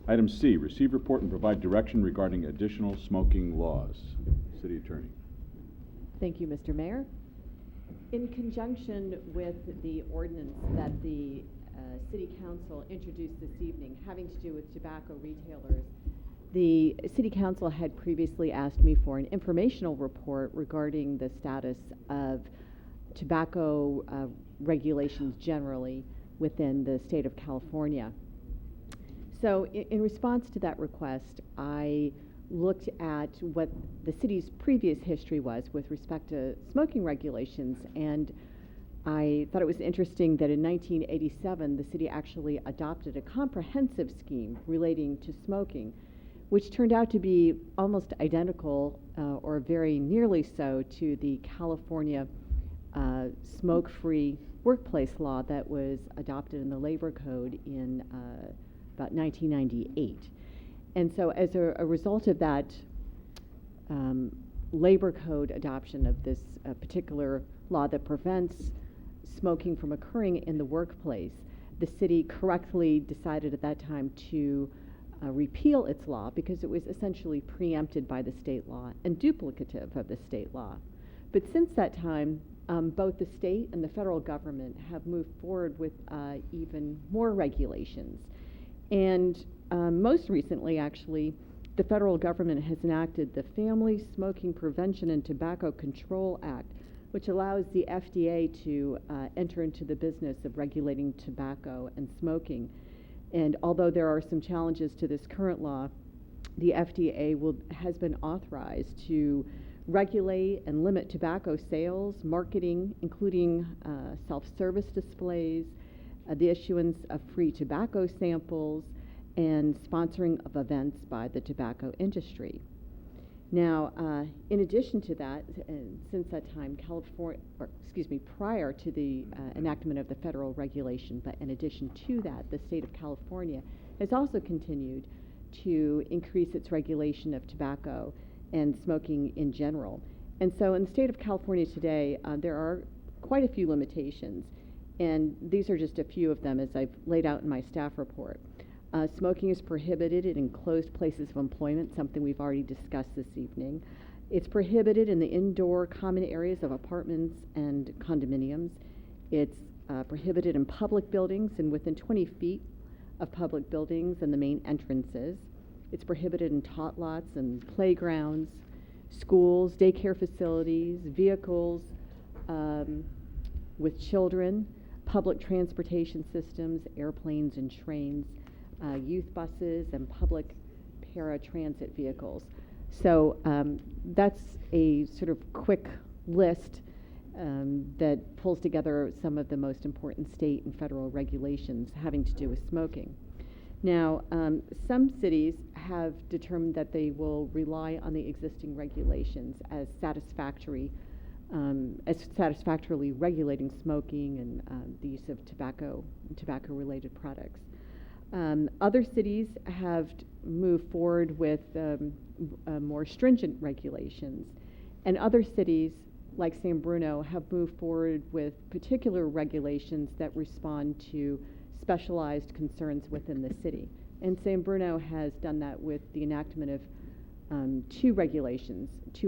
Item C, receive report and provide direction regarding additional smoking laws. City Attorney. Thank you, Mr. Mayor. In conjunction with the ordinance that the City Council introduced this evening having to do with tobacco retailers, the City Council had previously asked me for an informational report regarding the status of tobacco regulations generally within the state of California. So in response to that request, I looked at what the city's previous history was with respect to smoking regulations, and I thought it was interesting that in 1987 the city actually adopted a comprehensive scheme relating to smoking, which turned out to be almost identical or very nearly so to the California smoke-free workplace law that was adopted in the Labor Code in about 1998. And so as a result of that Labor Code adoption of this particular law that prevents smoking from occurring in the workplace, the city correctly decided at that time to repeal its law because it was essentially preempted by the state law and duplicative of the state law. But since that time, both the state and the federal government have moved forward with even more regulations. And most recently, actually, the federal government has enacted the Family Smoking Prevention and Tobacco Control Act, which allows the FDA to enter into the business of regulating tobacco and smoking. And although there are some challenges to this current law, the FDA has been authorized to regulate and limit tobacco sales, marketing, including self-service displays, the issuance of free tobacco samples, and sponsoring of events by the tobacco industry. Now, in addition to that, since that time, prior to the enactment of the federal regulation, but in addition to that, the state of California has also continued to increase its regulation of tobacco and smoking in general. And so in the state of California today, there are quite a few limitations, and these are just a few of them as I've laid out in my staff report. Smoking is prohibited in enclosed places of employment, something we've already discussed this evening. It's prohibited in the indoor common areas of apartments and condominiums. It's prohibited in public buildings and within 20 feet of public buildings and the main entrances. It's prohibited in tot lots and playgrounds, schools, daycare facilities, vehicles with children, public transportation systems, airplanes and trains, youth buses, and public paratransit vehicles. So that's a sort of quick list that pulls together some of the most important state and federal regulations having to do with smoking. Now, some cities have determined that they will rely on the existing regulations as satisfactorily regulating smoking and the use of tobacco and tobacco-related products. Other cities have moved forward with more stringent regulations, and other cities, like San Bruno, have moved forward with particular regulations that respond to specialized concerns within the city. And San Bruno has done that with the enactment of two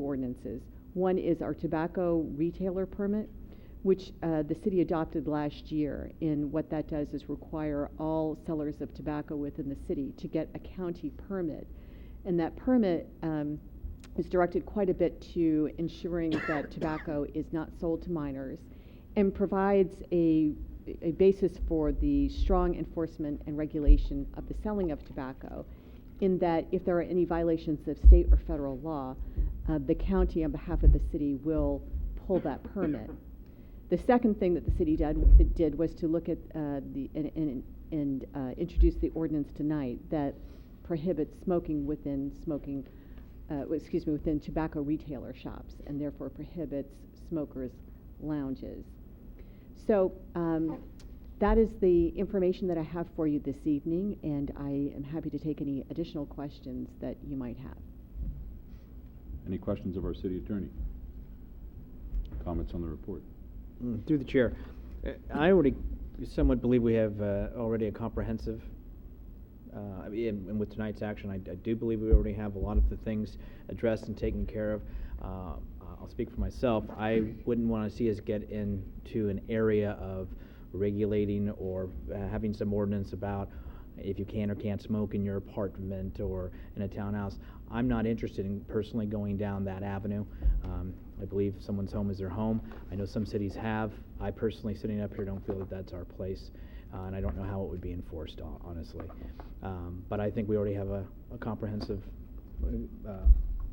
ordinances. One is our tobacco retailer permit, which the city adopted last year. And what that does is require all sellers of tobacco within the city to get a county permit. And that permit is directed quite a bit to ensuring that tobacco is not sold to minors and provides a basis for the strong enforcement and regulation of the selling of tobacco, in that if there are any violations of state or federal law, the county on behalf of the city will pull that permit. The second thing that the city did was to look at introduce the ordinance tonight that prohibits smoking within tobacco retailer shops, and therefore prohibits smokers' lounges. So that is the information that I have for you this evening, and I am happy to take any additional questions that you might have. Any questions of our city attorney? Comments on the report? Through the chair, I already somewhat believe we have already a comprehensive And with tonight's action, I do believe we already have a lot of the things addressed and taken care of. I'll speak for myself. I wouldn't want to see us get into an area of regulating or having some ordinance about if you can or can't smoke in your apartment or in a townhouse. I'm not interested in personally going down that avenue. I believe someone's home is their home. I know some cities have. I personally, sitting up here, don't feel that that's our place, and I don't know how it would be enforced, honestly. But I think we already have a comprehensive,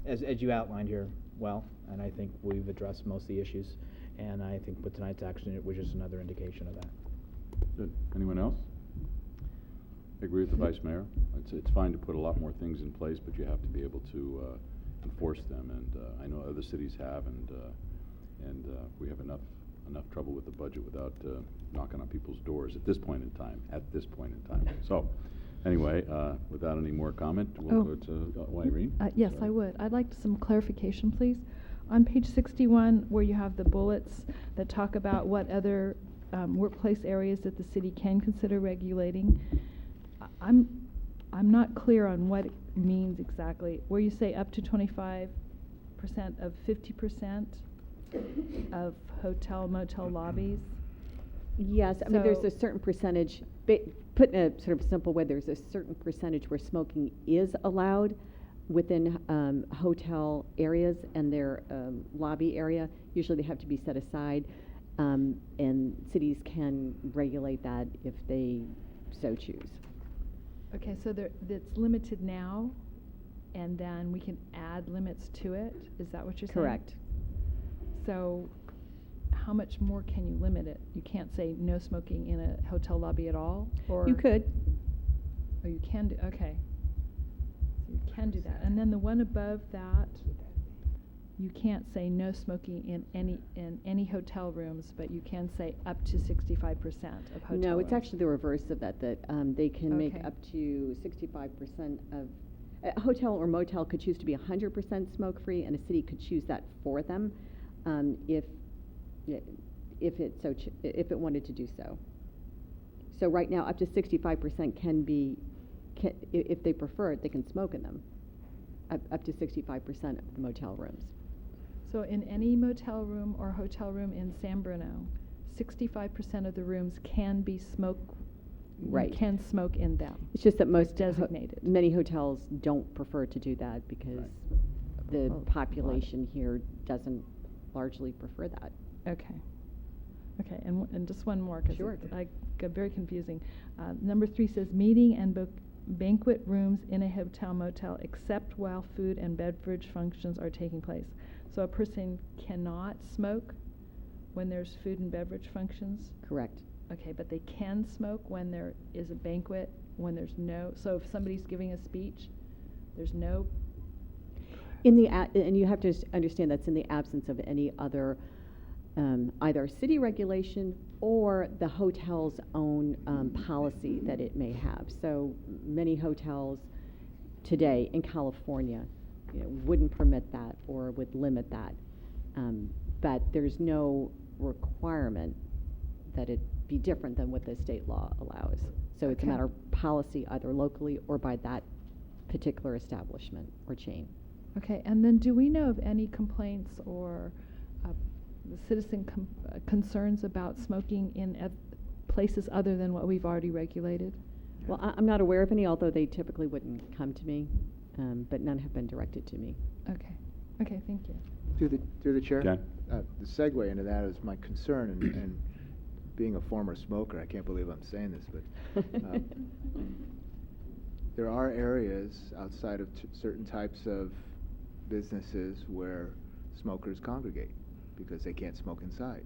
as you outlined here, well, and I think we've addressed most of the issues, and I think with tonight's action, it was just another indication of that. Good. Anyone else? I agree with the Vice Mayor. It's fine to put a lot more things in place, but you have to be able to enforce them, and I know other cities have, and we have enough trouble with the budget without knocking on people's doors at this point in time. So, anyway, without any more comment, we'll go to Irene. Yes, Sorry. I would. I'd like some clarification, please. On page 61, where you have the bullets that talk about what other workplace areas that the city can consider regulating, I'm not clear on what it means exactly. Where you say up to 25% of 50% of hotel, motel lobbies? Yes, I mean, there's So- a certain percentage, put in a sort of simple way, there's a certain percentage where smoking is allowed within hotel areas and their lobby area. Usually they have to be set aside, and cities can regulate that if they so choose. Okay, so it's limited now, and then we can add limits to it? Is that what you're saying? Correct. So how much more can you limit it? You can't say no smoking in a hotel lobby at all? Or You could. Oh, you can do, okay. So you can do that. And then the one above that, you can't say no smoking in any hotel rooms, but you can say up to 65% of hotel No, it's rooms. actually the reverse of that, they can make Okay. up to 65% of, a hotel or motel could choose to be 100% smoke-free, and a city could choose that for them, if it wanted to do so. So right now, up to 65% can be, if they prefer it, they can smoke in them, up to 65% of the motel rooms. So in any motel room or hotel room in San Bruno, 65% of the rooms can be Right. You can smoke in them. It's just that most Designated. many hotels don't prefer to do that because the Oh, population here doesn't largely prefer that. Okay. Okay, and just one more, because Sure. it got very confusing. Number 3 says meeting and banquet rooms in a hotel motel except while food and beverage functions are taking place. So a person cannot smoke when there's food and beverage functions? Correct. Okay, but they can smoke when there is a banquet, when there's no, so if somebody's giving a speech, there's no. And you have to understand that's in the absence of any other, either city regulation or the hotel's own policy that it may have. So many hotels today in California, wouldn't permit that or would limit that. But there's no requirement that it be different than what the state law allows. So it's a Okay. matter of policy either locally or by that particular establishment or chain. Okay, and then do we know of any complaints or citizen concerns about smoking in places other than what we've already regulated? Well, I'm not aware of any, although they typically wouldn't come to me, but none have been directed to me. Okay. Okay, thank you. Through the chair? Ken? The segue into that is my concern, and being a former smoker, I can't believe I'm saying this, but there are areas outside of certain types of businesses where smokers congregate because they can't smoke inside.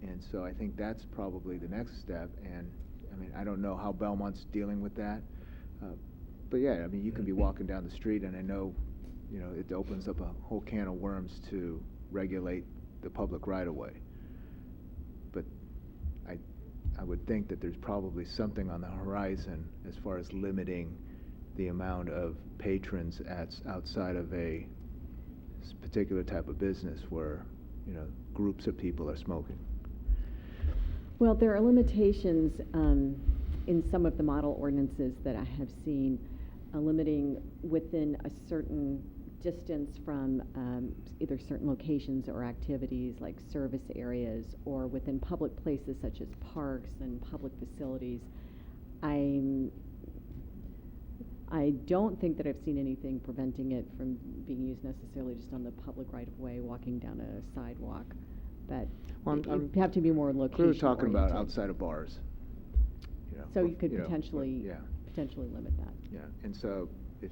And so I think that's probably the next step, and I mean, I don't know how Belmont's dealing with that, but yeah, I mean, you can be walking down the street, and I know, it opens up a whole can of worms to regulate the public right-of-way. But I would think that there's probably something on the horizon as far as limiting the amount of patrons outside of a particular type of business where, groups of people are smoking. Well, there are limitations in some of the model ordinances that I have seen, limiting within a certain distance from either certain locations or activities like service areas, or within public places such as parks and public facilities. I don't think that I've seen anything preventing it from being used necessarily just on the public right-of-way, walking down a sidewalk. But Well, you have to be more location We were talking about oriented. outside of bars. So you could know, potentially, yeah. potentially limit that. Yeah, and so if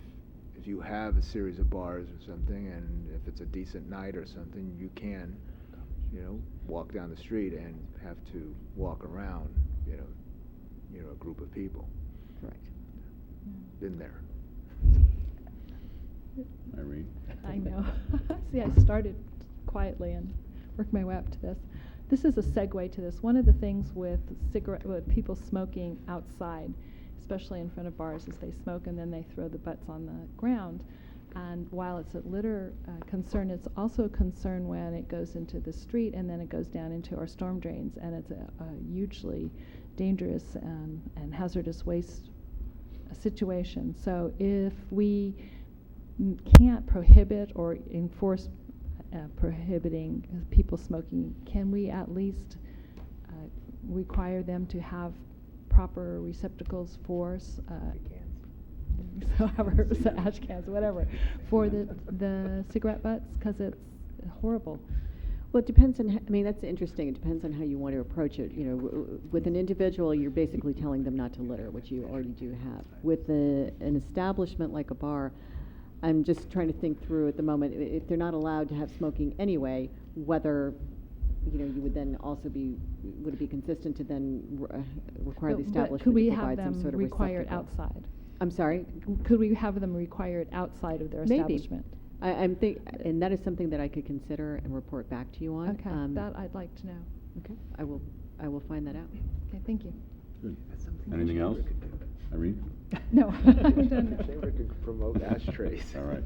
you have a series of bars or something, and if it's a decent night or something, you can, walk down the street and have to walk around, a group of people. Correct. Been there. Irene? I know. See, I started quietly and worked my way up to this. This is a segue to this. One of the things with people smoking outside, especially in front of bars, is they smoke and then they throw the butts on the ground. And while it's a litter concern, it's also a concern when it goes into the street and then it goes down into our storm drains, and it's a hugely dangerous and hazardous waste situation. So if we can't prohibit or enforce prohibiting people smoking, can we at least require them to have proper receptacles for ash cans, whatever, for the cigarette butts, because it's horrible. Well, it depends on, that's interesting. It depends on how you want to approach it. With an individual, you're basically telling them not to litter, which you already do have. With an establishment like a bar, I'm just trying to think through at the moment, if they're not allowed to have smoking anyway, whether, you would then also would it be consistent to then require the But establishment could we to have provide some them sort of require it receptacle? outside? I'm sorry? Could we have them require it outside of their Maybe. establishment? And that is something that I could consider and report back to you on. Okay, that I'd like to know. Okay, I will find that out. Okay, thank you. Good. Anything else? Irene? No, I'm done now. Chamber could promote ashtrays. All right.